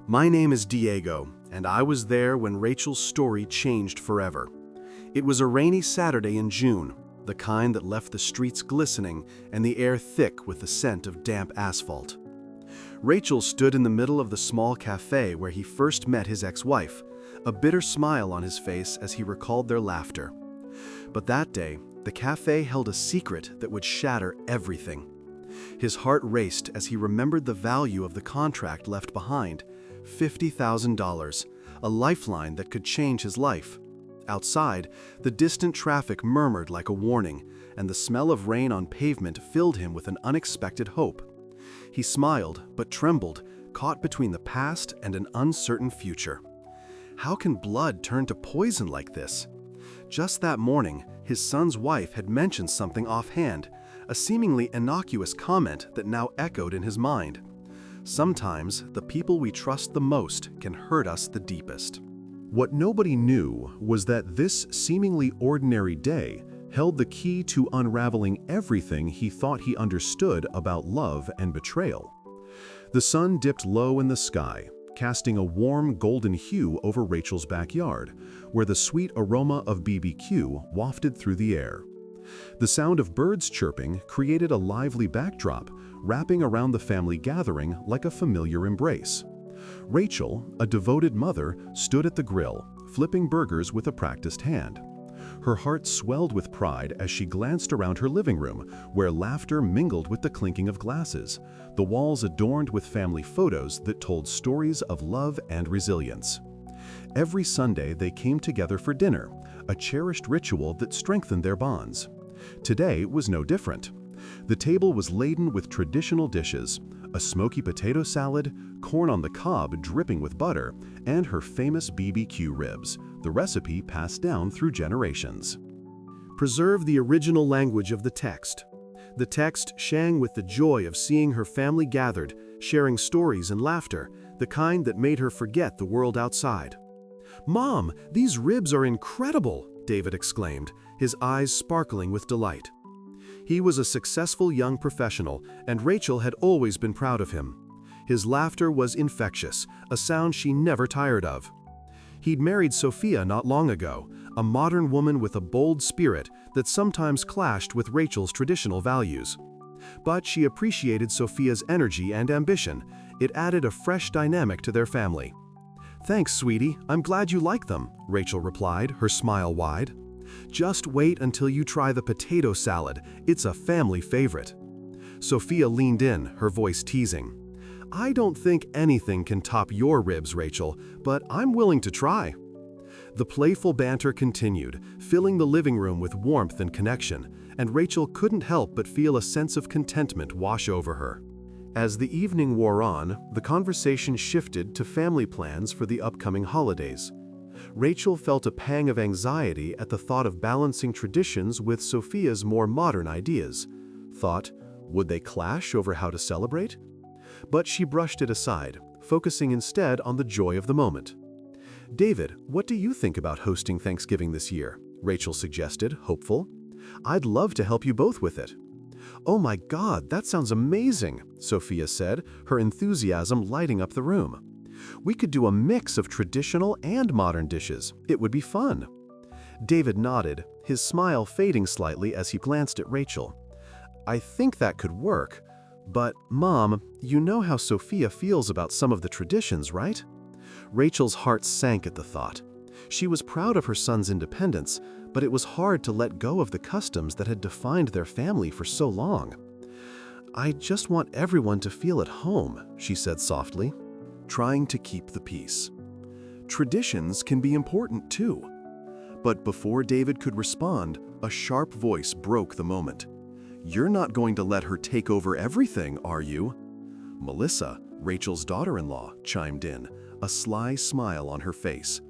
My name is Diego, and I was there when Rachel's story changed forever. It was a rainy Saturday in June, the kind that left the streets glistening and the air thick with the scent of damp asphalt. Rachel stood in the middle of the small cafe where he first met his ex-wife, a bitter smile on his face as he recalled their laughter. But that day, the cafe held a secret that would shatter everything. His heart raced as he remembered the value of the contract left behind, $50,000, a lifeline that could change his life. Outside, the distant traffic murmured like a warning, and the smell of rain on pavement filled him with an unexpected hope. He smiled, but trembled, caught between the past and an uncertain future. How can blood turn to poison like this? Just that morning, his son's wife had mentioned something offhand, a seemingly innocuous comment that now echoed in his mind. Sometimes, the people we trust the most can hurt us the deepest. What nobody knew was that this seemingly ordinary day held the key to unraveling everything he thought he understood about love and betrayal. The sun dipped low in the sky, casting a warm golden hue over Rachel's backyard, where the sweet aroma of BBQ wafted through the air. The sound of birds chirping created a lively backdrop, wrapping around the family gathering like a familiar embrace. Rachel, a devoted mother, stood at the grill, flipping burgers with a practiced hand. Her heart swelled with pride as she glanced around her living room, where laughter mingled with the clinking of glasses, the walls adorned with family photos that told stories of love and resilience. Every Sunday they came together for dinner, a cherished ritual that strengthened their bonds. Today was no different. The table was laden with traditional dishes, a smoky potato salad, corn on the cob dripping with butter, and her famous BBQ ribs, the recipe passed down through generations. Preserve the original language of the text. The text sang with the joy of seeing her family gathered, sharing stories and laughter, the kind that made her forget the world outside. "Mom, these ribs are incredible!" David exclaimed, his eyes sparkling with delight. He was a successful young professional, and Rachel had always been proud of him. His laughter was infectious, a sound she never tired of. He'd married Sophia not long ago, a modern woman with a bold spirit that sometimes clashed with Rachel's traditional values. But she appreciated Sophia's energy and ambition. It added a fresh dynamic to their family. "Thanks, sweetie. I'm glad you like them," Rachel replied, her smile wide. "Just wait until you try the potato salad. It's a family favorite." Sophia leaned in, her voice teasing. "I don't think anything can top your ribs, Rachel, but I'm willing to try." The playful banter continued, filling the living room with warmth and connection, and Rachel couldn't help but feel a sense of contentment wash over her. As the evening wore on, the conversation shifted to family plans for the upcoming holidays. Rachel felt a pang of anxiety at the thought of balancing traditions with Sophia's more modern ideas. Thought, would they clash over how to celebrate? But she brushed it aside, focusing instead on the joy of the moment. "David, what do you think about hosting Thanksgiving this year?" Rachel suggested, hopeful. "I'd love to help you both with it." "Oh my God, that sounds amazing," Sophia said, her enthusiasm lighting up the room. "We could do a mix of traditional and modern dishes. It would be fun." David nodded, his smile fading slightly as he glanced at Rachel. "I think that could work. But, Mom, you know how Sophia feels about some of the traditions, right?" Rachel's heart sank at the thought. She was proud of her son's independence, but it was hard to let go of the customs that had defined their family for so long. "I just want everyone to feel at home," she said softly, trying to keep the peace. "Traditions can be important too." But before David could respond, a sharp voice broke the moment. "You're not going to let her take over everything, are you?" Melissa, Rachel's daughter-in-law, chimed in, a sly smile on her face.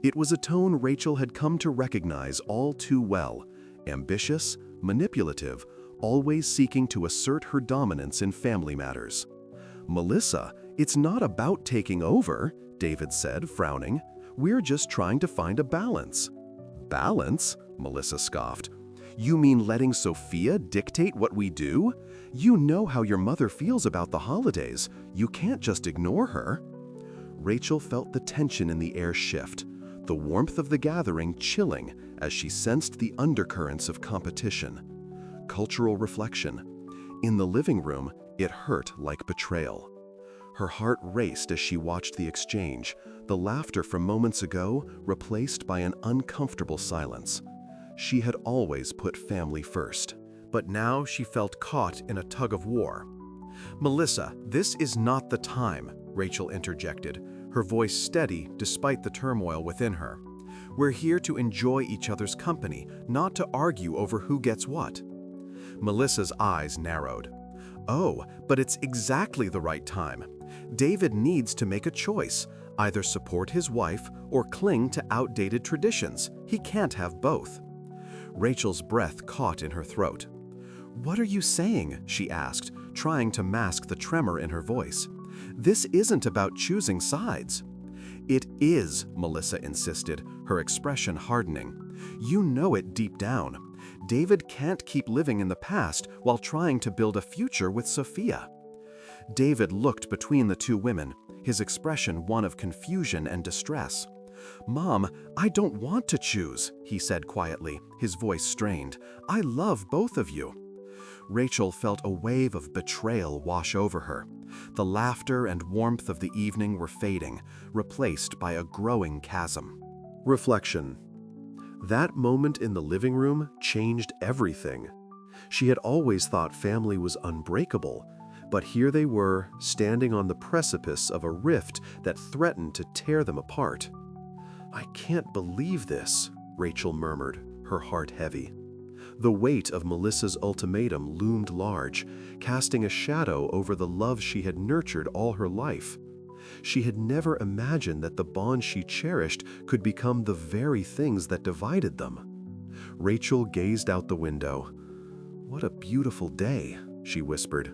It was a tone Rachel had come to recognize all too well, ambitious, manipulative, always seeking to assert her dominance in family matters. "Melissa, it's not about taking over," David said, frowning. "We're just trying to find a balance." "Balance?" Melissa scoffed. "You mean letting Sophia dictate what we do? You know how your mother feels about the holidays. You can't just ignore her." Rachel felt the tension in the air shift, the warmth of the gathering chilling as she sensed the undercurrents of competition. Cultural reflection. In the living room, it hurt like betrayal. Her heart raced as she watched the exchange, the laughter from moments ago replaced by an uncomfortable silence. She had always put family first, but now she felt caught in a tug-of-war. "Melissa, this is not the time," Rachel interjected, her voice steady despite the turmoil within her. "We're here to enjoy each other's company, not to argue over who gets what." Melissa's eyes narrowed. "Oh, but it's exactly the right time. David needs to make a choice, either support his wife or cling to outdated traditions. He can't have both." Rachel's breath caught in her throat. "What are you saying?" she asked, trying to mask the tremor in her voice. "This isn't about choosing sides." "It is," Melissa insisted, her expression hardening. "You know it deep down. David can't keep living in the past while trying to build a future with Sophia." David looked between the two women, his expression one of confusion and distress. "Mom, I don't want to choose," he said quietly, his voice strained. "I love both of you." Rachel felt a wave of betrayal wash over her. The laughter and warmth of the evening were fading, replaced by a growing chasm. Reflection. That moment in the living room changed everything. She had always thought family was unbreakable, but here they were, standing on the precipice of a rift that threatened to tear them apart. "I can't believe this," Rachel murmured, her heart heavy. The weight of Melissa's ultimatum loomed large, casting a shadow over the love she had nurtured all her life. She had never imagined that the bond she cherished could become the very things that divided them. Rachel gazed out the window. "What a beautiful day," she whispered.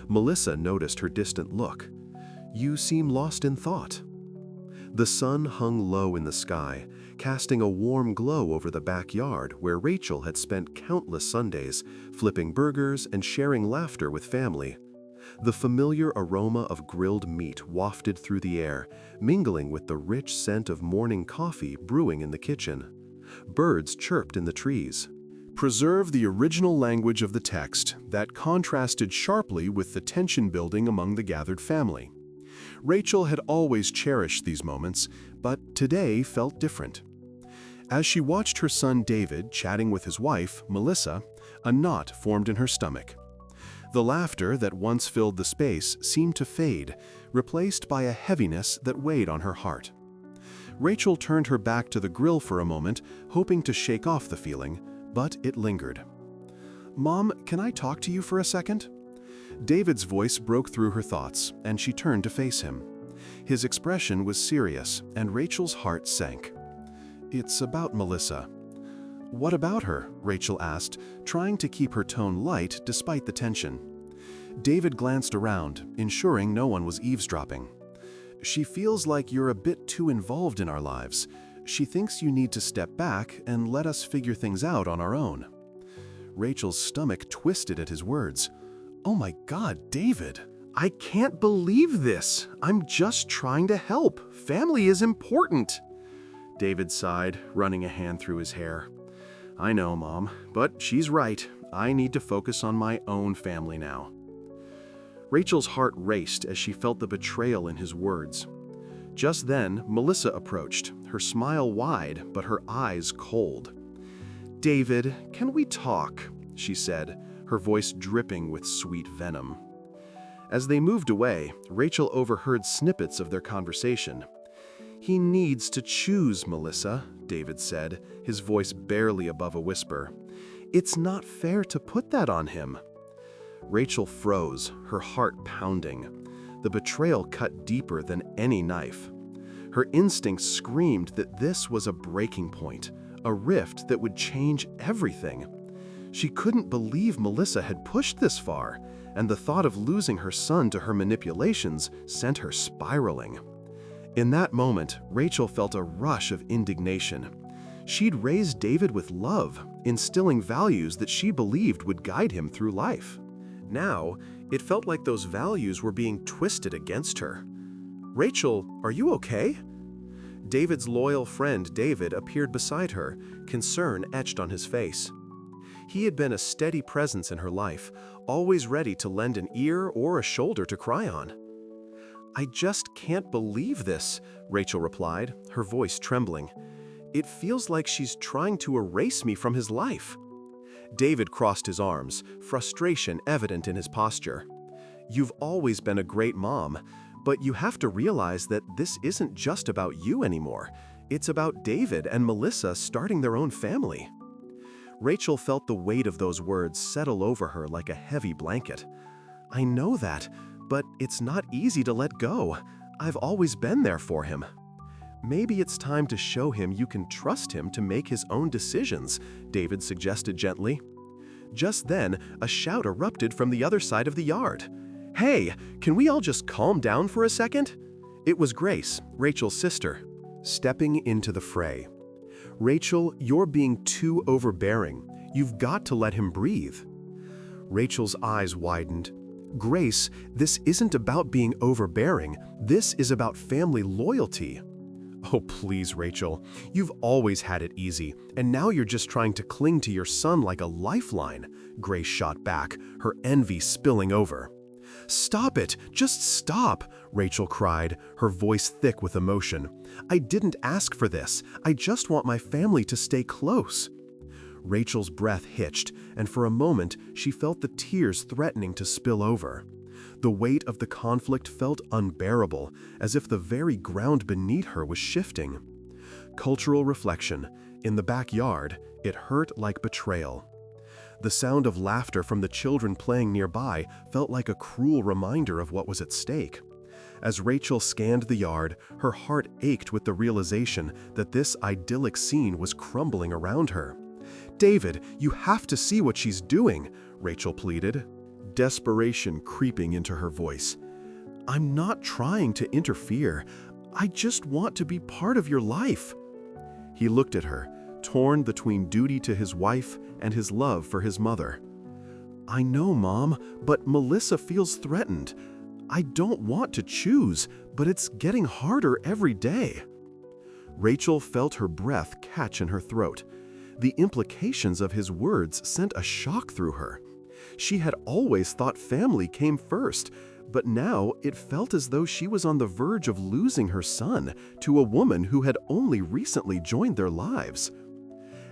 Melissa noticed her distant look. "You seem lost in thought." The sun hung low in the sky, casting a warm glow over the backyard where Rachel had spent countless Sundays, flipping burgers and sharing laughter with family. The familiar aroma of grilled meat wafted through the air, mingling with the rich scent of morning coffee brewing in the kitchen. Birds chirped in the trees. Preserve the original language of the text that contrasted sharply with the tension building among the gathered family. Rachel had always cherished these moments, but today felt different. As she watched her son David chatting with his wife, Melissa, a knot formed in her stomach. The laughter that once filled the space seemed to fade, replaced by a heaviness that weighed on her heart. Rachel turned her back to the grill for a moment, hoping to shake off the feeling, but it lingered. "Mom, can I talk to you for a second?" David's voice broke through her thoughts, and she turned to face him. His expression was serious, and Rachel's heart sank. "It's about Melissa." "What about her?" Rachel asked, trying to keep her tone light despite the tension. David glanced around, ensuring no one was eavesdropping. "She feels like you're a bit too involved in our lives. She thinks you need to step back and let us figure things out on our own." Rachel's stomach twisted at his words. "Oh my God, David! I can't believe this! I'm just trying to help! Family is important!" David sighed, running a hand through his hair. "I know, Mom, but she's right. I need to focus on my own family now." Rachel's heart raced as she felt the betrayal in his words. Just then, Melissa approached, her smile wide but her eyes cold. "David, can we talk?" she said, her voice dripping with sweet venom. As they moved away, Rachel overheard snippets of their conversation. "He needs to choose, Melissa," David said, his voice barely above a whisper. "It's not fair to put that on him." Rachel froze, her heart pounding. The betrayal cut deeper than any knife. Her instincts screamed that this was a breaking point, a rift that would change everything. She couldn't believe Melissa had pushed this far, and the thought of losing her son to her manipulations sent her spiraling. In that moment, Rachel felt a rush of indignation. She'd raised David with love, instilling values that she believed would guide him through life. Now, it felt like those values were being twisted against her. "Rachel, are you okay?" David's loyal friend David appeared beside her, concern etched on his face. He had been a steady presence in her life, always ready to lend an ear or a shoulder to cry on. "I just can't believe this," Rachel replied, her voice trembling. "It feels like she's trying to erase me from his life." David crossed his arms, frustration evident in his posture. "You've always been a great mom, but you have to realize that this isn't just about you anymore. It's about David and Melissa starting their own family." Rachel felt the weight of those words settle over her like a heavy blanket. "I know that, but it's not easy to let go. I've always been there for him." "Maybe it's time to show him you can trust him to make his own decisions," David suggested gently. Just then, a shout erupted from the other side of the yard. "Hey, can we all just calm down for a second?" It was Grace, Rachel's sister, stepping into the fray. "Rachel, you're being too overbearing. You've got to let him breathe." Rachel's eyes widened. "Grace, this isn't about being overbearing. This is about family loyalty." "Oh, please, Rachel. You've always had it easy, and now you're just trying to cling to your son like a lifeline," Grace shot back, her envy spilling over. "Stop it! Just stop!" Rachel cried, her voice thick with emotion. "I didn't ask for this. I just want my family to stay close." Rachel's breath hitched, and for a moment she felt the tears threatening to spill over. The weight of the conflict felt unbearable, as if the very ground beneath her was shifting. Cultural reflection. In the backyard, it hurt like betrayal. The sound of laughter from the children playing nearby felt like a cruel reminder of what was at stake. As Rachel scanned the yard, her heart ached with the realization that this idyllic scene was crumbling around her. "David, you have to see what she's doing," Rachel pleaded, desperation creeping into her voice. "I'm not trying to interfere. I just want to be part of your life." He looked at her, torn between duty to his wife and his love for his mother. "I know, Mom, but Melissa feels threatened. I don't want to choose, but it's getting harder every day." Rachel felt her breath catch in her throat. The implications of his words sent a shock through her. She had always thought family came first, but now it felt as though she was on the verge of losing her son to a woman who had only recently joined their lives.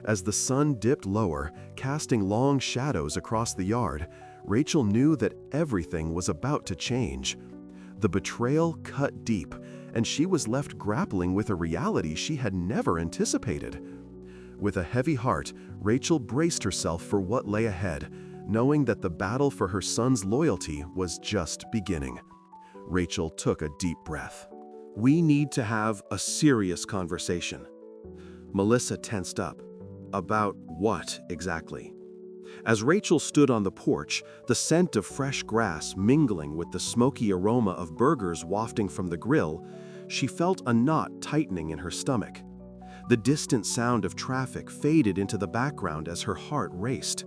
As the sun dipped lower, casting long shadows across the yard, Rachel knew that everything was about to change. The betrayal cut deep, and she was left grappling with a reality she had never anticipated. With a heavy heart, Rachel braced herself for what lay ahead, knowing that the battle for her son's loyalty was just beginning. Rachel took a deep breath. "We need to have a serious conversation." Melissa tensed up. About what exactly? As Rachel stood on the porch, the scent of fresh grass mingling with the smoky aroma of burgers wafting from the grill, she felt a knot tightening in her stomach. The distant sound of traffic faded into the background as her heart raced.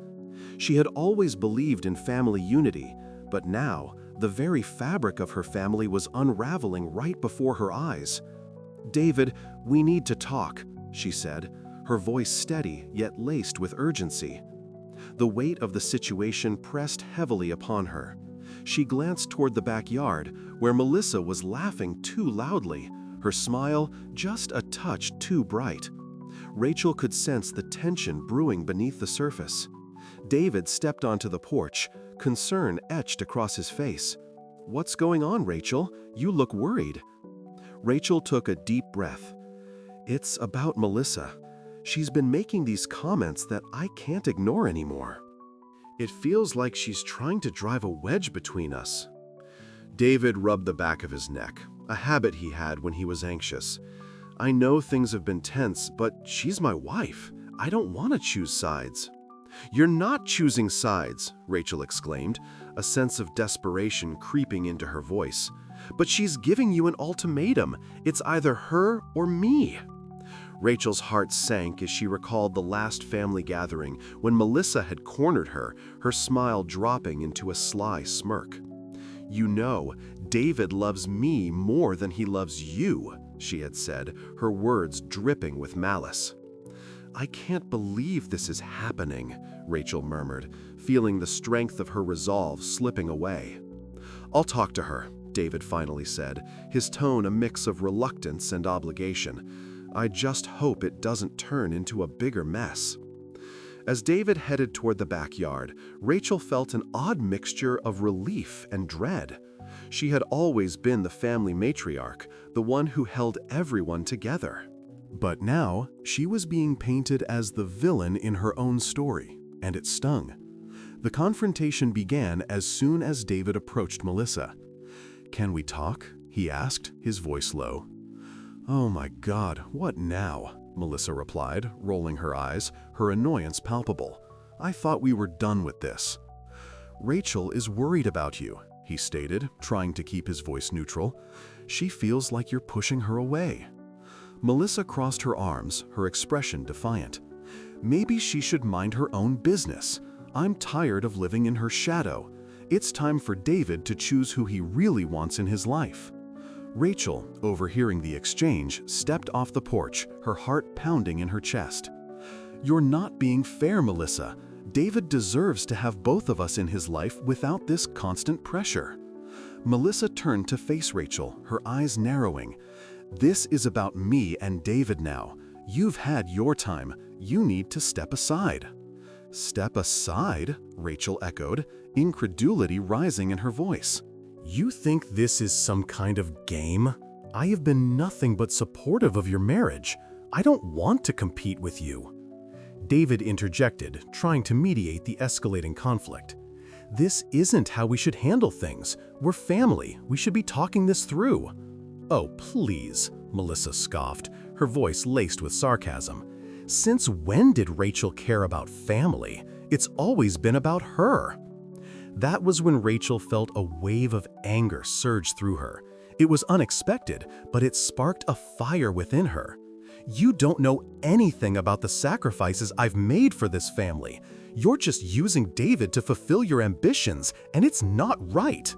She had always believed in family unity, but now the very fabric of her family was unraveling right before her eyes. "David, we need to talk," she said, her voice steady yet laced with urgency. The weight of the situation pressed heavily upon her. She glanced toward the backyard, where Melissa was laughing too loudly, her smile just a touch too bright. Rachel could sense the tension brewing beneath the surface. David stepped onto the porch, concern etched across his face. "What's going on, Rachel? You look worried." Rachel took a deep breath. "It's about Melissa. She's been making these comments that I can't ignore anymore. It feels like she's trying to drive a wedge between us." David rubbed the back of his neck, a habit he had when he was anxious. "I know things have been tense, but she's my wife. I don't want to choose sides." "You're not choosing sides," Rachel exclaimed, a sense of desperation creeping into her voice. "But she's giving you an ultimatum. It's either her or me." Rachel's heart sank as she recalled the last family gathering when Melissa had cornered her, her smile dropping into a sly smirk. "You know, David loves me more than he loves you," she had said, her words dripping with malice. "I can't believe this is happening," Rachel murmured, feeling the strength of her resolve slipping away. "I'll talk to her," David finally said, his tone a mix of reluctance and obligation. "I just hope it doesn't turn into a bigger mess." As David headed toward the backyard, Rachel felt an odd mixture of relief and dread. She had always been the family matriarch, the one who held everyone together. But now, she was being painted as the villain in her own story, and it stung. The confrontation began as soon as David approached Melissa. "Can we talk?" he asked, his voice low. "Oh my God, what now?" Melissa replied, rolling her eyes, her annoyance palpable. "I thought we were done with this." "Rachel is worried about you," he stated, trying to keep his voice neutral. "She feels like you're pushing her away." Melissa crossed her arms, her expression defiant. "Maybe she should mind her own business. I'm tired of living in her shadow. It's time for David to choose who he really wants in his life." Rachel, overhearing the exchange, stepped off the porch, her heart pounding in her chest. "You're not being fair, Melissa. David deserves to have both of us in his life without this constant pressure." Melissa turned to face Rachel, her eyes narrowing. "This is about me and David now. You've had your time. You need to step aside." "Step aside?" Rachel echoed, incredulity rising in her voice. "You think this is some kind of game? I have been nothing but supportive of your marriage. I don't want to compete with you." David interjected, trying to mediate the escalating conflict. "This isn't how we should handle things. We're family. We should be talking this through." "Oh, please," Melissa scoffed, her voice laced with sarcasm. "Since when did Rachel care about family? It's always been about her." That was when Rachel felt a wave of anger surge through her. It was unexpected, but it sparked a fire within her. "You don't know anything about the sacrifices I've made for this family. You're just using David to fulfill your ambitions, and it's not right."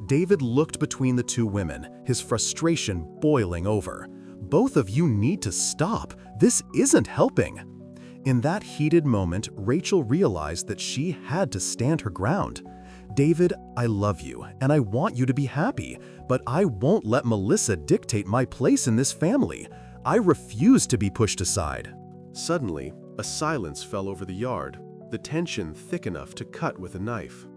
David looked between the two women, his frustration boiling over. "Both of you need to stop. This isn't helping." In that heated moment, Rachel realized that she had to stand her ground. "David, I love you, and I want you to be happy, but I won't let Melissa dictate my place in this family. I refuse to be pushed aside." Suddenly, a silence fell over the yard, the tension thick enough to cut with a knife.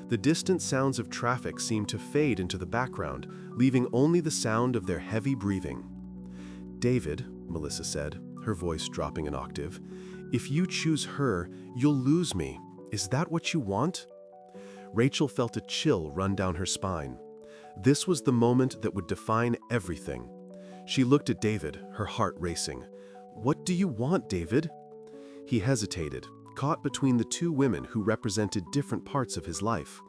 The distant sounds of traffic seemed to fade into the background, leaving only the sound of their heavy breathing. "David," Melissa said, her voice dropping an octave, "if you choose her, you'll lose me. Is that what you want?" Rachel felt a chill run down her spine. This was the moment that would define everything. She looked at David, her heart racing. "What do you want, David?" He hesitated, caught between the two women who represented different parts of his life.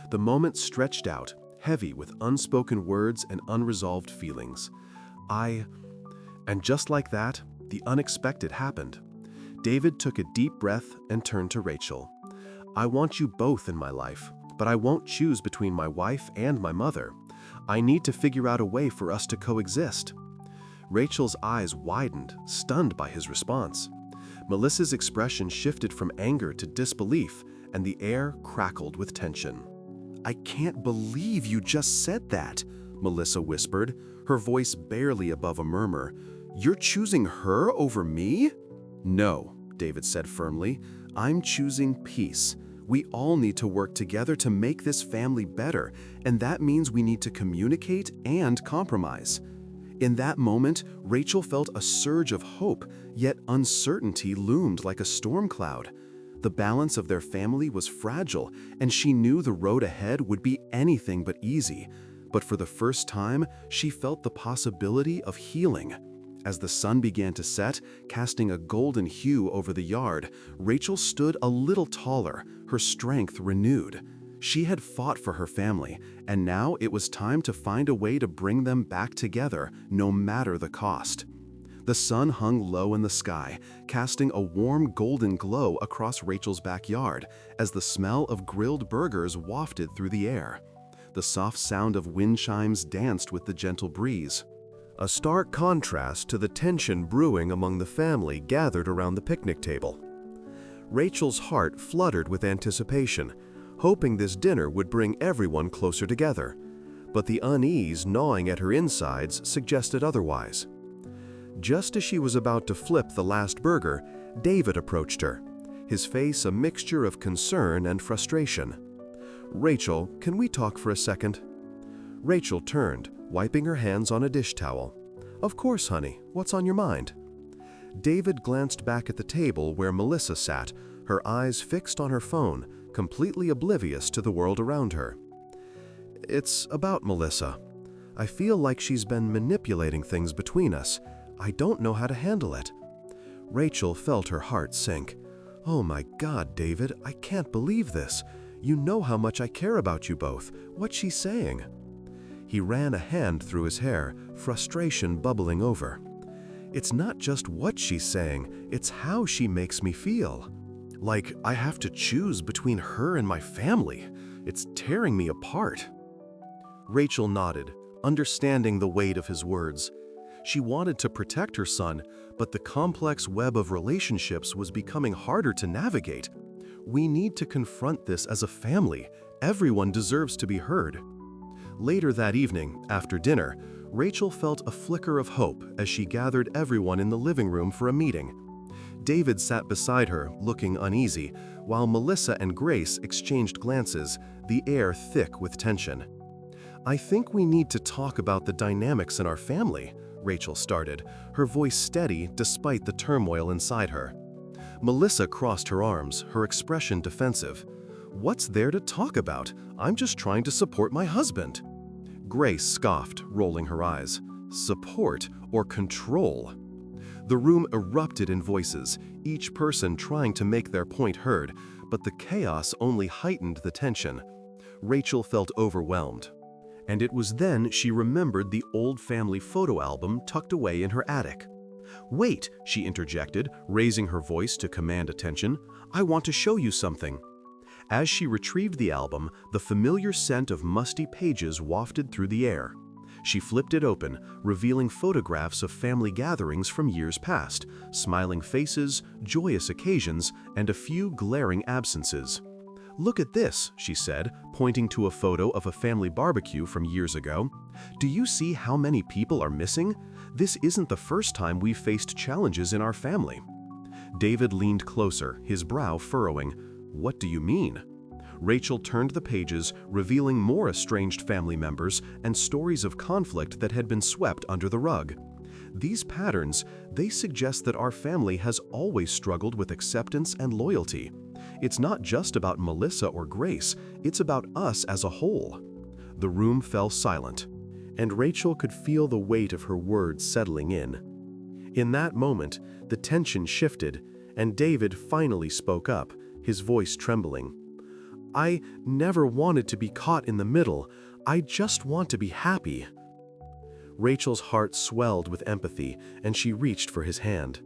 The moment stretched out, heavy with unspoken words and unresolved feelings. And just like that, the unexpected happened. David took a deep breath and turned to Rachel. "I want you both in my life, but I won't choose between my wife and my mother. I need to figure out a way for us to coexist." Rachel's eyes widened, stunned by his response. Melissa's expression shifted from anger to disbelief, and the air crackled with tension. "I can't believe you just said that," Melissa whispered, her voice barely above a murmur. "You're choosing her over me?" "No," David said firmly. "I'm choosing peace. We all need to work together to make this family better, and that means we need to communicate and compromise." In that moment, Rachel felt a surge of hope, yet uncertainty loomed like a storm cloud. The balance of their family was fragile, and she knew the road ahead would be anything but easy. But for the first time, she felt the possibility of healing. As the sun began to set, casting a golden hue over the yard, Rachel stood a little taller, her strength renewed. She had fought for her family, and now it was time to find a way to bring them back together, no matter the cost. The sun hung low in the sky, casting a warm golden glow across Rachel's backyard as the smell of grilled burgers wafted through the air. The soft sound of wind chimes danced with the gentle breeze. A stark contrast to the tension brewing among the family gathered around the picnic table. Rachel's heart fluttered with anticipation, hoping this dinner would bring everyone closer together. But the unease gnawing at her insides suggested otherwise. Just as she was about to flip the last burger, David approached her, his face a mixture of concern and frustration. "Rachel, can we talk for a second?" Rachel turned, wiping her hands on a dish towel. "Of course, honey. What's on your mind?" David glanced back at the table where Melissa sat, her eyes fixed on her phone, completely oblivious to the world around her. "It's about Melissa. I feel like she's been manipulating things between us. I don't know how to handle it." Rachel felt her heart sink. "Oh my God, David, I can't believe this. You know how much I care about you both. What's she saying?" He ran a hand through his hair, frustration bubbling over. "It's not just what she's saying, it's how she makes me feel. Like I have to choose between her and my family. It's tearing me apart." Rachel nodded, understanding the weight of his words. She wanted to protect her son, but the complex web of relationships was becoming harder to navigate. "We need to confront this as a family. Everyone deserves to be heard." Later that evening, after dinner, Rachel felt a flicker of hope as she gathered everyone in the living room for a meeting. David sat beside her, looking uneasy, while Melissa and Grace exchanged glances, the air thick with tension. "I think we need to talk about the dynamics in our family," Rachel started, her voice steady despite the turmoil inside her. Melissa crossed her arms, her expression defensive. "What's there to talk about? I'm just trying to support my husband." Grace scoffed, rolling her eyes. "Support or control?" The room erupted in voices, each person trying to make their point heard, but the chaos only heightened the tension. Rachel felt overwhelmed. And it was then she remembered the old family photo album tucked away in her attic. "Wait," she interjected, raising her voice to command attention. "I want to show you something." As she retrieved the album, the familiar scent of musty pages wafted through the air. She flipped it open, revealing photographs of family gatherings from years past, smiling faces, joyous occasions, and a few glaring absences. "Look at this," she said, pointing to a photo of a family barbecue from years ago. "Do you see how many people are missing? This isn't the first time we've faced challenges in our family." David leaned closer, his brow furrowing. "What do you mean?" Rachel turned the pages, revealing more estranged family members and stories of conflict that had been swept under the rug. These patterns, they suggest that our family has always struggled with acceptance and loyalty. It's not just about Melissa or Grace, it's about us as a whole. The room fell silent, and Rachel could feel the weight of her words settling in. In that moment, the tension shifted, and David finally spoke up, his voice trembling. "I never wanted to be caught in the middle. I just want to be happy." Rachel's heart swelled with empathy, and she reached for his hand.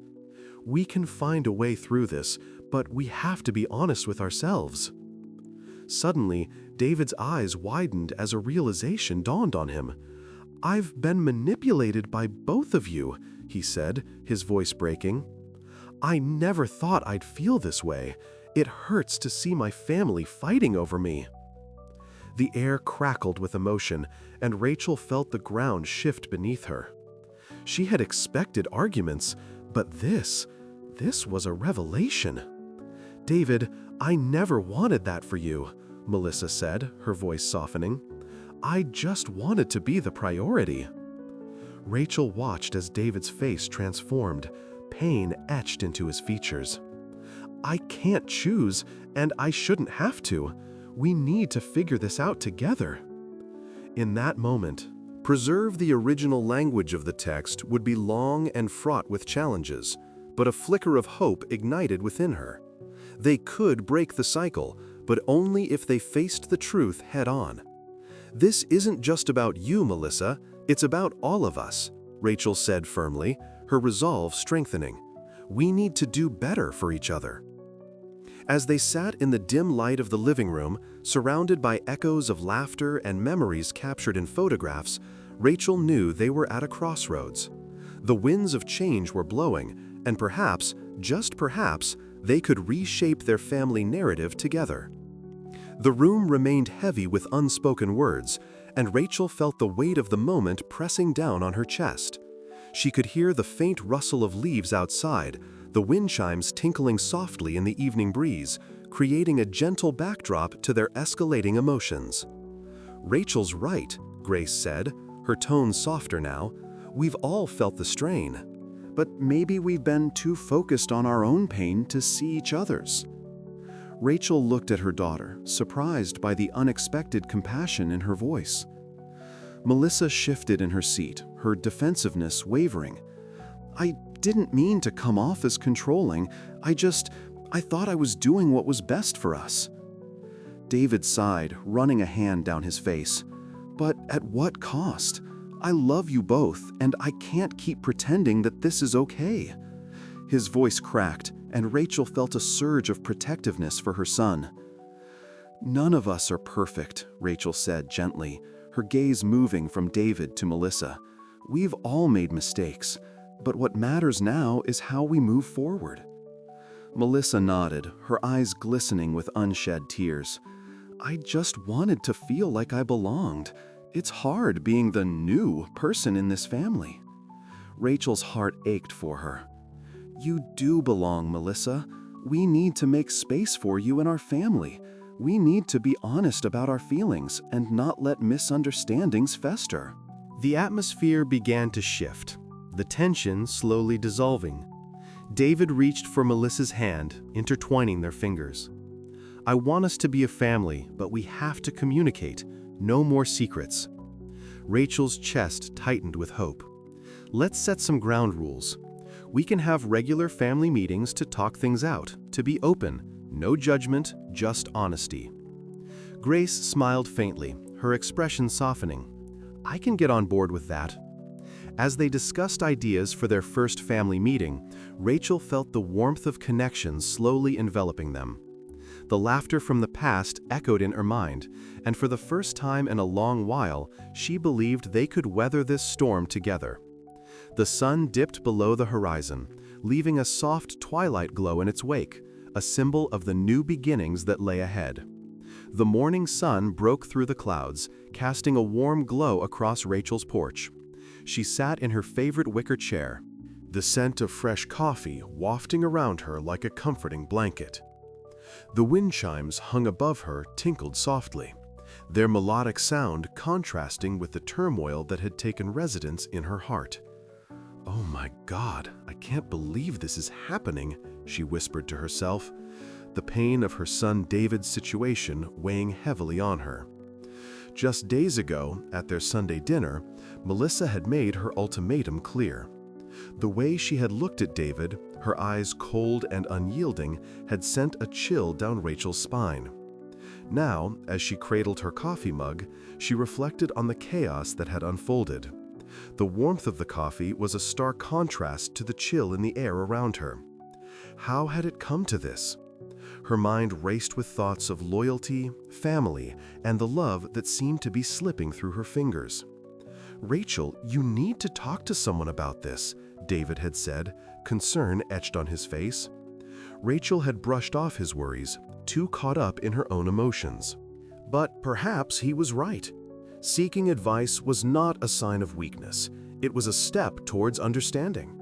"We can find a way through this, but we have to be honest with ourselves." Suddenly, David's eyes widened as a realization dawned on him. "I've been manipulated by both of you," he said, his voice breaking. "I never thought I'd feel this way. It hurts to see my family fighting over me." The air crackled with emotion, and Rachel felt the ground shift beneath her. She had expected arguments, but this was a revelation. "David, I never wanted that for you," Melissa said, her voice softening. "I just wanted to be the priority." Rachel watched as David's face transformed, pain etched into his features. "I can't choose, and I shouldn't have to. We need to figure this out together." In that moment, preserve the original language of the text would be long and fraught with challenges, but a flicker of hope ignited within her. They could break the cycle, but only if they faced the truth head-on. "This isn't just about you, Melissa, it's about all of us," Rachel said firmly, her resolve strengthening. "We need to do better for each other." As they sat in the dim light of the living room, surrounded by echoes of laughter and memories captured in photographs, Rachel knew they were at a crossroads. The winds of change were blowing, and perhaps, just perhaps, they could reshape their family narrative together. The room remained heavy with unspoken words, and Rachel felt the weight of the moment pressing down on her chest. She could hear the faint rustle of leaves outside, the wind chimes tinkling softly in the evening breeze, creating a gentle backdrop to their escalating emotions. "Rachel's right," Grace said, her tone softer now. "We've all felt the strain. But maybe we've been too focused on our own pain to see each other's." Rachel looked at her daughter, surprised by the unexpected compassion in her voice. Melissa shifted in her seat, her defensiveness wavering. "I didn't mean to come off as controlling. I thought I was doing what was best for us." David sighed, running a hand down his face. "But at what cost? I love you both, and I can't keep pretending that this is okay." His voice cracked, and Rachel felt a surge of protectiveness for her son. "None of us are perfect," Rachel said gently, her gaze moving from David to Melissa. "We've all made mistakes, but what matters now is how we move forward." Melissa nodded, her eyes glistening with unshed tears. "I just wanted to feel like I belonged. It's hard being the new person in this family." Rachel's heart ached for her. "You do belong, Melissa. We need to make space for you in our family. We need to be honest about our feelings and not let misunderstandings fester." The atmosphere began to shift, the tension slowly dissolving. David reached for Melissa's hand, intertwining their fingers. "I want us to be a family, but we have to communicate. No more secrets." Rachel's chest tightened with hope. "Let's set some ground rules. We can have regular family meetings to talk things out, to be open, no judgment, just honesty." Grace smiled faintly, her expression softening. "I can get on board with that." As they discussed ideas for their first family meeting, Rachel felt the warmth of connection slowly enveloping them. The laughter from the past echoed in her mind, and for the first time in a long while, she believed they could weather this storm together. The sun dipped below the horizon, leaving a soft twilight glow in its wake, a symbol of the new beginnings that lay ahead. The morning sun broke through the clouds, casting a warm glow across Rachel's porch. She sat in her favorite wicker chair, the scent of fresh coffee wafting around her like a comforting blanket. The wind chimes hung above her tinkled softly, their melodic sound contrasting with the turmoil that had taken residence in her heart. "Oh my God, I can't believe this is happening," she whispered to herself, the pain of her son David's situation weighing heavily on her. Just days ago, at their Sunday dinner, Melissa had made her ultimatum clear. The way she had looked at David, her eyes cold and unyielding, had sent a chill down Rachel's spine. Now, as she cradled her coffee mug, she reflected on the chaos that had unfolded. The warmth of the coffee was a stark contrast to the chill in the air around her. How had it come to this? Her mind raced with thoughts of loyalty, family, and the love that seemed to be slipping through her fingers. "Rachel, you need to talk to someone about this," David had said, concern etched on his face. Rachel had brushed off his worries, too caught up in her own emotions. But perhaps he was right. Seeking advice was not a sign of weakness. It was a step towards understanding.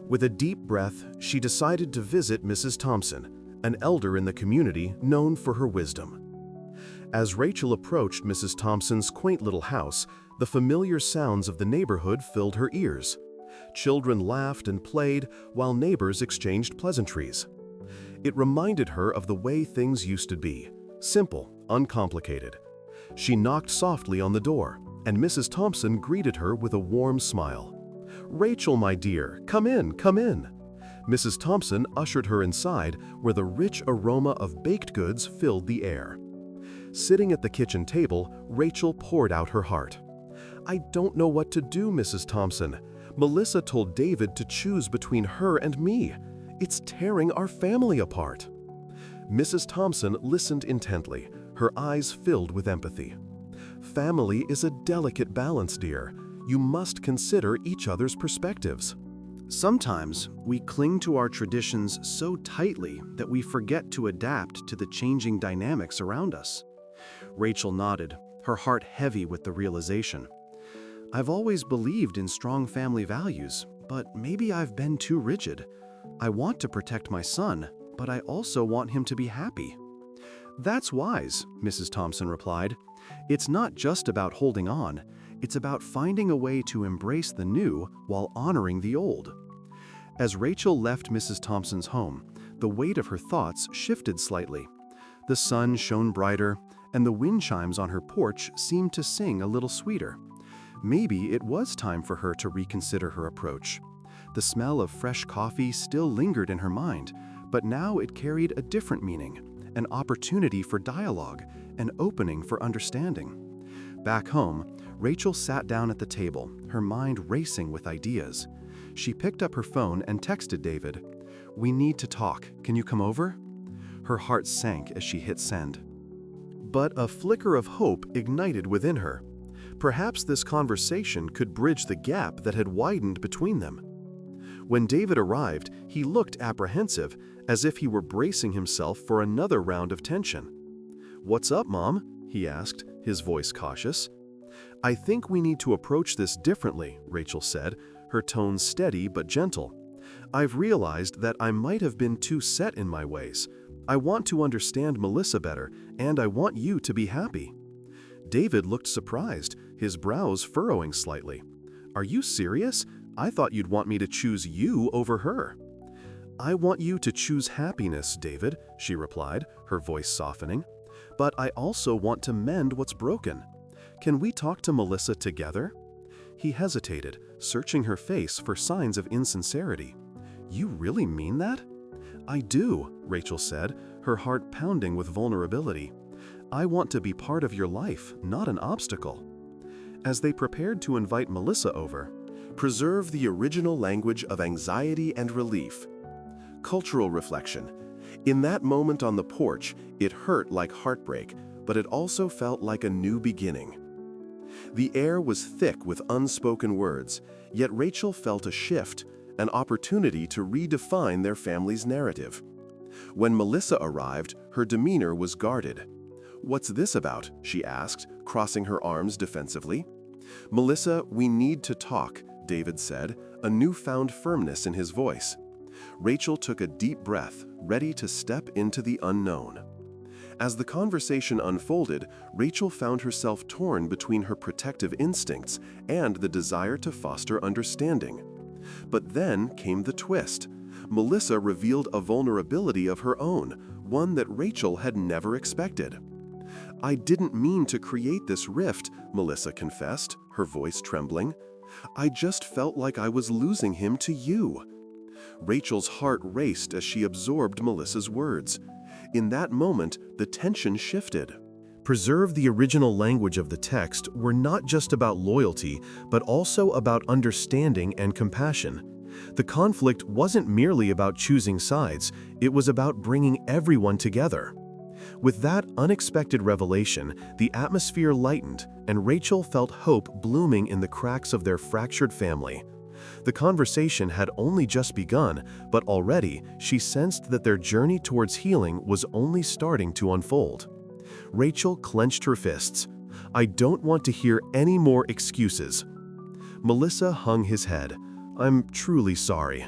With a deep breath, she decided to visit Mrs. Thompson, an elder in the community known for her wisdom. As Rachel approached Mrs. Thompson's quaint little house, the familiar sounds of the neighborhood filled her ears. Children laughed and played, while neighbors exchanged pleasantries. It reminded her of the way things used to be, simple, uncomplicated. She knocked softly on the door, and Mrs. Thompson greeted her with a warm smile. "Rachel, my dear, come in, come in." Mrs. Thompson ushered her inside, where the rich aroma of baked goods filled the air. Sitting at the kitchen table, Rachel poured out her heart. "I don't know what to do, Mrs. Thompson. Melissa told David to choose between her and me. It's tearing our family apart." Mrs. Thompson listened intently, her eyes filled with empathy. Family is a delicate balance, dear. You must consider each other's perspectives. Sometimes we cling to our traditions so tightly that we forget to adapt to the changing dynamics around us. Rachel nodded, her heart heavy with the realization. I've always believed in strong family values, but maybe I've been too rigid. I want to protect my son, but I also want him to be happy. That's wise, Mrs. Thompson replied. It's not just about holding on, it's about finding a way to embrace the new while honoring the old. As Rachel left Mrs. Thompson's home, the weight of her thoughts shifted slightly. The sun shone brighter, and the wind chimes on her porch seemed to sing a little sweeter. Maybe it was time for her to reconsider her approach. The smell of fresh coffee still lingered in her mind, but now it carried a different meaning, an opportunity for dialogue, an opening for understanding. Back home, Rachel sat down at the table, her mind racing with ideas. She picked up her phone and texted David, "We need to talk. Can you come over?" Her heart sank as she hit send. But a flicker of hope ignited within her. Perhaps this conversation could bridge the gap that had widened between them. When David arrived, he looked apprehensive, as if he were bracing himself for another round of tension. "What's up, Mom?" he asked, his voice cautious. "I think we need to approach this differently," Rachel said, her tone steady but gentle. "I've realized that I might have been too set in my ways. I want to understand Melissa better, and I want you to be happy." David looked surprised, his brows furrowing slightly. "Are you serious? I thought you'd want me to choose you over her." "I want you to choose happiness, David," she replied, her voice softening. "But I also want to mend what's broken. Can we talk to Melissa together?" He hesitated, searching her face for signs of insincerity. "You really mean that?" "I do," Rachel said, her heart pounding with vulnerability. "I want to be part of your life, not an obstacle." As they prepared to invite Melissa over, preserve the original language of anxiety and relief. Cultural reflection. In that moment on the porch, it hurt like heartbreak, but it also felt like a new beginning. The air was thick with unspoken words, yet Rachel felt a shift, an opportunity to redefine their family's narrative. When Melissa arrived, her demeanor was guarded. "What's this about?" she asked, crossing her arms defensively. "Melissa, we need to talk," David said, a newfound firmness in his voice. Rachel took a deep breath, ready to step into the unknown. As the conversation unfolded, Rachel found herself torn between her protective instincts and the desire to foster understanding. But then came the twist. Melissa revealed a vulnerability of her own, one that Rachel had never expected. "I didn't mean to create this rift," Melissa confessed, her voice trembling. "I just felt like I was losing him to you." Rachel's heart raced as she absorbed Melissa's words. In that moment, the tension shifted. Preserve the original language of the text were not just about loyalty, but also about understanding and compassion. The conflict wasn't merely about choosing sides, it was about bringing everyone together. With that unexpected revelation, the atmosphere lightened, and Rachel felt hope blooming in the cracks of their fractured family. The conversation had only just begun, but already she sensed that their journey towards healing was only starting to unfold. Rachel clenched her fists. "I don't want to hear any more excuses." Melissa hung his head. "I'm truly sorry."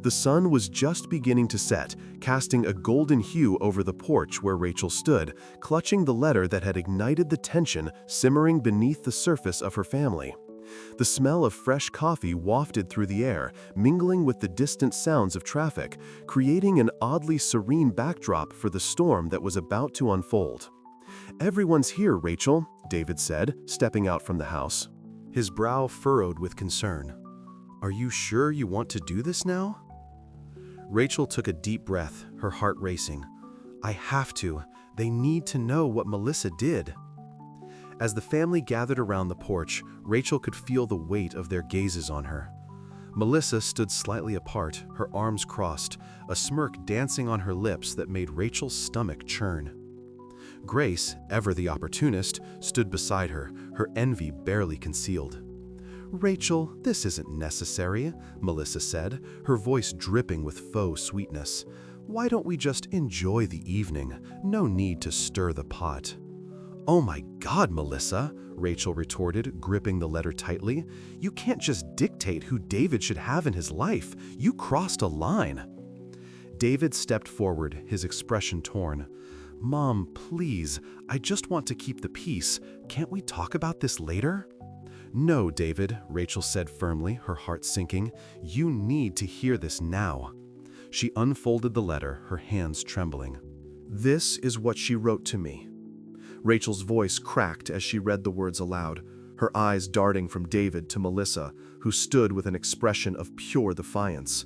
The sun was just beginning to set, casting a golden hue over the porch where Rachel stood, clutching the letter that had ignited the tension simmering beneath the surface of her family. The smell of fresh coffee wafted through the air, mingling with the distant sounds of traffic, creating an oddly serene backdrop for the storm that was about to unfold. "Everyone's here, Rachel," David said, stepping out from the house. His brow furrowed with concern. "Are you sure you want to do this now?" Rachel took a deep breath, her heart racing. "I have to. They need to know what Melissa did." As the family gathered around the porch, Rachel could feel the weight of their gazes on her. Melissa stood slightly apart, her arms crossed, a smirk dancing on her lips that made Rachel's stomach churn. Grace, ever the opportunist, stood beside her, her envy barely concealed. "Rachel, this isn't necessary," Melissa said, her voice dripping with faux sweetness. "Why don't we just enjoy the evening? No need to stir the pot." "Oh my God, Melissa," Rachel retorted, gripping the letter tightly. "You can't just dictate who David should have in his life. You crossed a line." David stepped forward, his expression torn. "Mom, please, I just want to keep the peace. Can't we talk about this later?" "No, David," Rachel said firmly, her heart sinking. "You need to hear this now." She unfolded the letter, her hands trembling. "This is what she wrote to me." Rachel's voice cracked as she read the words aloud, her eyes darting from David to Melissa, who stood with an expression of pure defiance.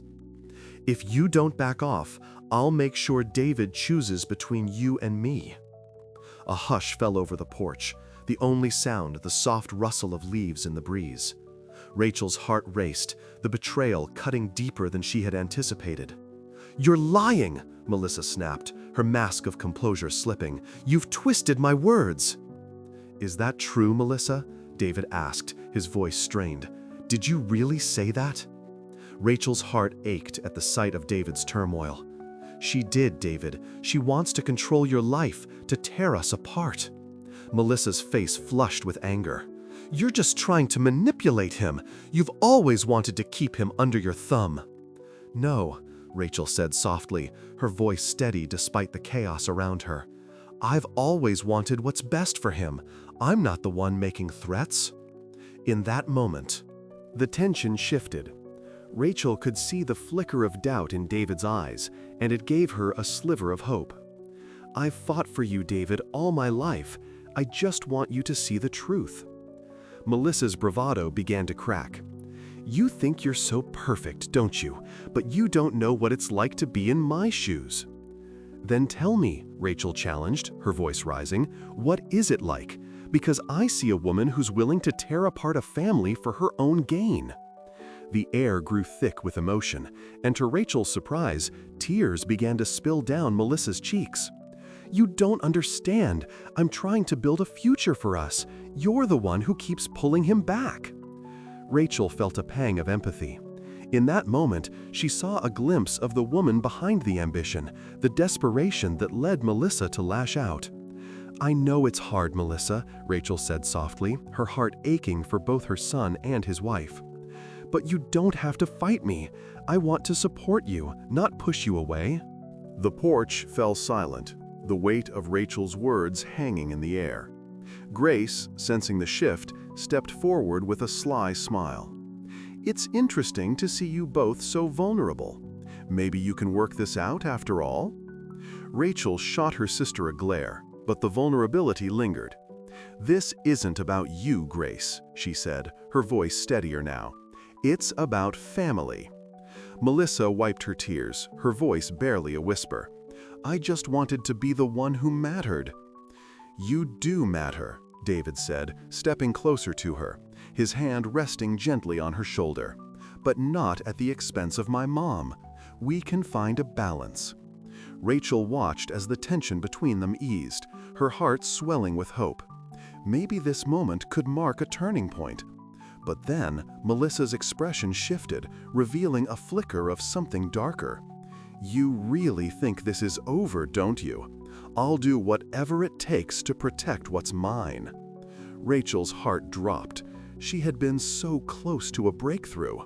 "If you don't back off, I'll make sure David chooses between you and me." A hush fell over the porch, the only sound the soft rustle of leaves in the breeze. Rachel's heart raced, the betrayal cutting deeper than she had anticipated. "You're lying!" Melissa snapped, her mask of composure slipping. "You've twisted my words!" "Is that true, Melissa?" David asked, his voice strained. "Did you really say that?" Rachel's heart ached at the sight of David's turmoil. "She did, David. She wants to control your life, to tear us apart." Melissa's face flushed with anger. "You're just trying to manipulate him. You've always wanted to keep him under your thumb." "No," Rachel said softly, her voice steady despite the chaos around her. "I've always wanted what's best for him. I'm not the one making threats." In that moment, the tension shifted. Rachel could see the flicker of doubt in David's eyes, and it gave her a sliver of hope. "I've fought for you, David, all my life. I just want you to see the truth." Melissa's bravado began to crack. "You think you're so perfect, don't you? But you don't know what it's like to be in my shoes." "Then tell me," Rachel challenged, her voice rising, "what is it like? Because I see a woman who's willing to tear apart a family for her own gain." The air grew thick with emotion, and to Rachel's surprise, tears began to spill down Melissa's cheeks. "You don't understand. I'm trying to build a future for us. You're the one who keeps pulling him back." Rachel felt a pang of empathy. In that moment, she saw a glimpse of the woman behind the ambition, the desperation that led Melissa to lash out. "I know it's hard, Melissa," Rachel said softly, her heart aching for both her son and his wife. "But you don't have to fight me. I want to support you, not push you away." The porch fell silent, the weight of Rachel's words hanging in the air. Grace, sensing the shift, stepped forward with a sly smile. "It's interesting to see you both so vulnerable. Maybe you can work this out after all?" Rachel shot her sister a glare, but the vulnerability lingered. "This isn't about you, Grace," she said, her voice steadier now. "It's about family." Melissa wiped her tears, her voice barely a whisper. "I just wanted to be the one who mattered." "You do matter," David said, stepping closer to her, his hand resting gently on her shoulder. "But not at the expense of my mom. We can find a balance." Rachel watched as the tension between them eased, her heart swelling with hope. Maybe this moment could mark a turning point. But then, Melissa's expression shifted, revealing a flicker of something darker. "You really think this is over, don't you? I'll do whatever it takes to protect what's mine." Rachel's heart dropped. She had been so close to a breakthrough.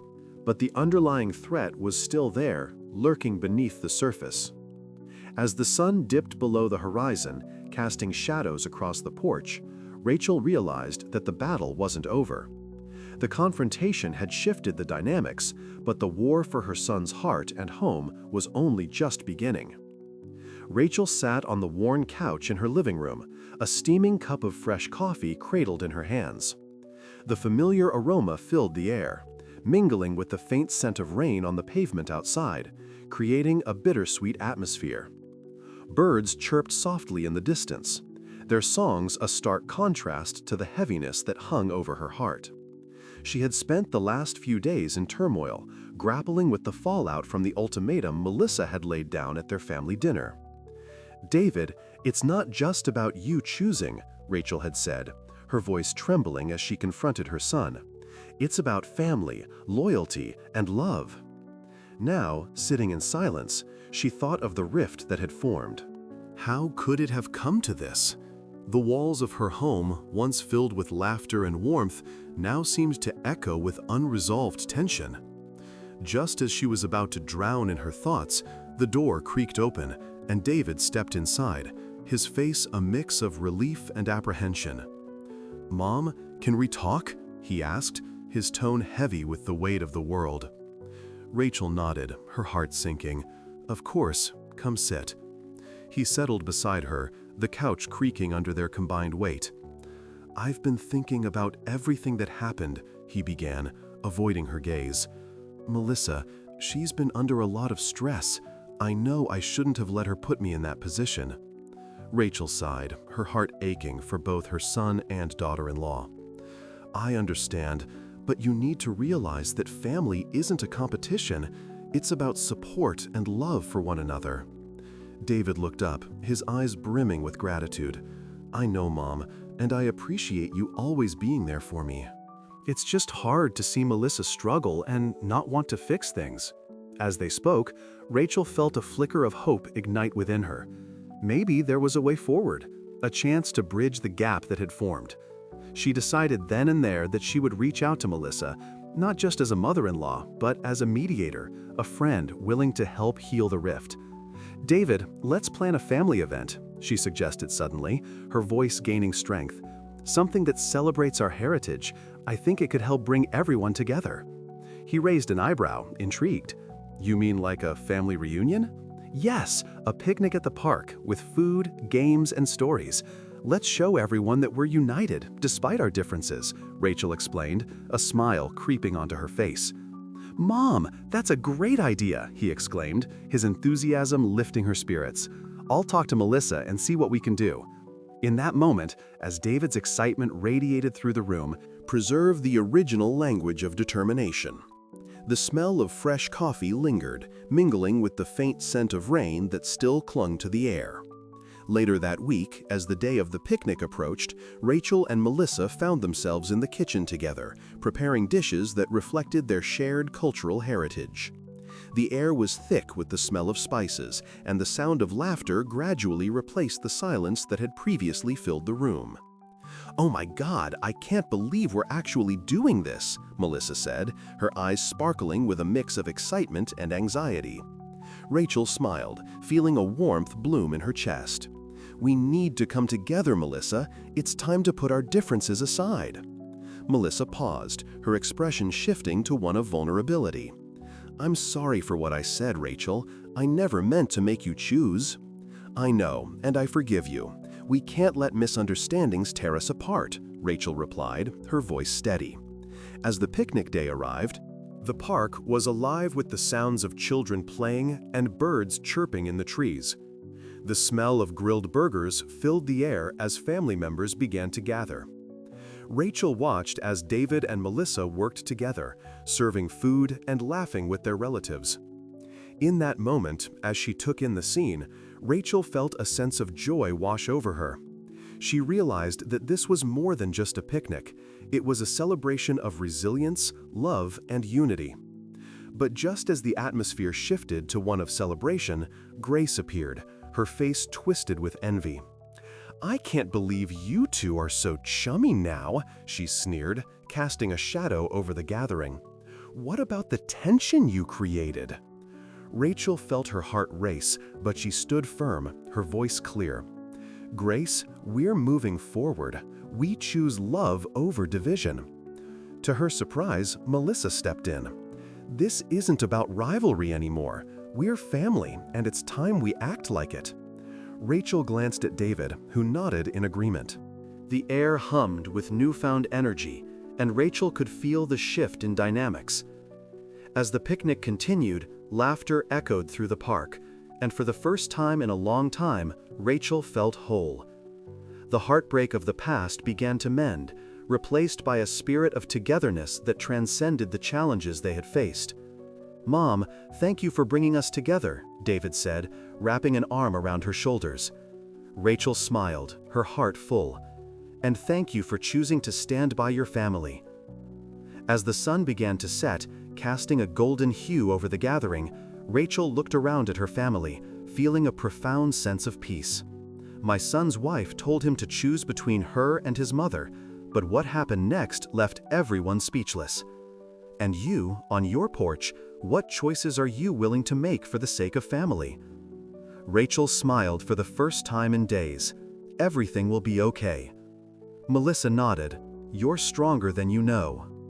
But the underlying threat was still there, lurking beneath the surface. As the sun dipped below the horizon, casting shadows across the porch, Rachel realized that the battle wasn't over. The confrontation had shifted the dynamics, but the war for her son's heart and home was only just beginning. Rachel sat on the worn couch in her living room, a steaming cup of fresh coffee cradled in her hands. The familiar aroma filled the air, mingling with the faint scent of rain on the pavement outside, creating a bittersweet atmosphere. Birds chirped softly in the distance, their songs a stark contrast to the heaviness that hung over her heart. She had spent the last few days in turmoil, grappling with the fallout from the ultimatum Melissa had laid down at their family dinner. "David, it's not just about you choosing," Rachel had said, her voice trembling as she confronted her son. "It's about family, loyalty, and love." Now, sitting in silence, she thought of the rift that had formed. How could it have come to this? The walls of her home, once filled with laughter and warmth, now seemed to echo with unresolved tension. Just as she was about to drown in her thoughts, the door creaked open, and David stepped inside, his face a mix of relief and apprehension. "Mom, can we talk?" he asked, his tone heavy with the weight of the world. Rachel nodded, her heart sinking. "Of course, come sit." He settled beside her, the couch creaking under their combined weight. "I've been thinking about everything that happened," he began, avoiding her gaze. "Melissa, she's been under a lot of stress. I know I shouldn't have let her put me in that position." Rachel sighed, her heart aching for both her son and daughter-in-law. "I understand, but you need to realize that family isn't a competition. It's about support and love for one another." David looked up, his eyes brimming with gratitude. "I know, Mom, and I appreciate you always being there for me. It's just hard to see Melissa struggle and not want to fix things." As they spoke, Rachel felt a flicker of hope ignite within her. Maybe there was a way forward, a chance to bridge the gap that had formed. She decided then and there that she would reach out to Melissa, not just as a mother-in-law, but as a mediator, a friend willing to help heal the rift. "David, let's plan a family event," she suggested suddenly, her voice gaining strength. "Something that celebrates our heritage. I think it could help bring everyone together." He raised an eyebrow, intrigued. "You mean like a family reunion?" "Yes, a picnic at the park, with food, games, and stories. Let's show everyone that we're united, despite our differences," Rachel explained, a smile creeping onto her face. "Mom, that's a great idea," he exclaimed, his enthusiasm lifting her spirits. "I'll talk to Melissa and see what we can do." In that moment, as David's excitement radiated through the room, preserve the original language of determination. The smell of fresh coffee lingered, mingling with the faint scent of rain that still clung to the air. Later that week, as the day of the picnic approached, Rachel and Melissa found themselves in the kitchen together, preparing dishes that reflected their shared cultural heritage. The air was thick with the smell of spices, and the sound of laughter gradually replaced the silence that had previously filled the room. "Oh my God, I can't believe we're actually doing this," Melissa said, her eyes sparkling with a mix of excitement and anxiety. Rachel smiled, feeling a warmth bloom in her chest. "We need to come together, Melissa. It's time to put our differences aside." Melissa paused, her expression shifting to one of vulnerability. "I'm sorry for what I said, Rachel. I never meant to make you choose." "I know, and I forgive you. We can't let misunderstandings tear us apart," Rachel replied, her voice steady. As the picnic day arrived, the park was alive with the sounds of children playing and birds chirping in the trees. The smell of grilled burgers filled the air as family members began to gather. Rachel watched as David and Melissa worked together, serving food and laughing with their relatives. In that moment, as she took in the scene, Rachel felt a sense of joy wash over her. She realized that this was more than just a picnic. It was a celebration of resilience, love, and unity. But just as the atmosphere shifted to one of celebration, Grace appeared, her face twisted with envy. "I can't believe you two are so chummy now," she sneered, casting a shadow over the gathering. "What about the tension you created?" Rachel felt her heart race, but she stood firm, her voice clear. "Grace, we're moving forward. We choose love over division." To her surprise, Melissa stepped in. "This isn't about rivalry anymore. We're family, and it's time we act like it." Rachel glanced at David, who nodded in agreement. The air hummed with newfound energy, and Rachel could feel the shift in dynamics. As the picnic continued, laughter echoed through the park, and for the first time in a long time, Rachel felt whole. The heartbreak of the past began to mend, replaced by a spirit of togetherness that transcended the challenges they had faced. "Mom, thank you for bringing us together," David said, wrapping an arm around her shoulders. Rachel smiled, her heart full. "And thank you for choosing to stand by your family." As the sun began to set, casting a golden hue over the gathering, Rachel looked around at her family, feeling a profound sense of peace. My son's wife told him to choose between her and his mother, but what happened next left everyone speechless. And you, on your porch, what choices are you willing to make for the sake of family? Rachel smiled for the first time in days. "Everything will be okay." Melissa nodded. "You're stronger than you know."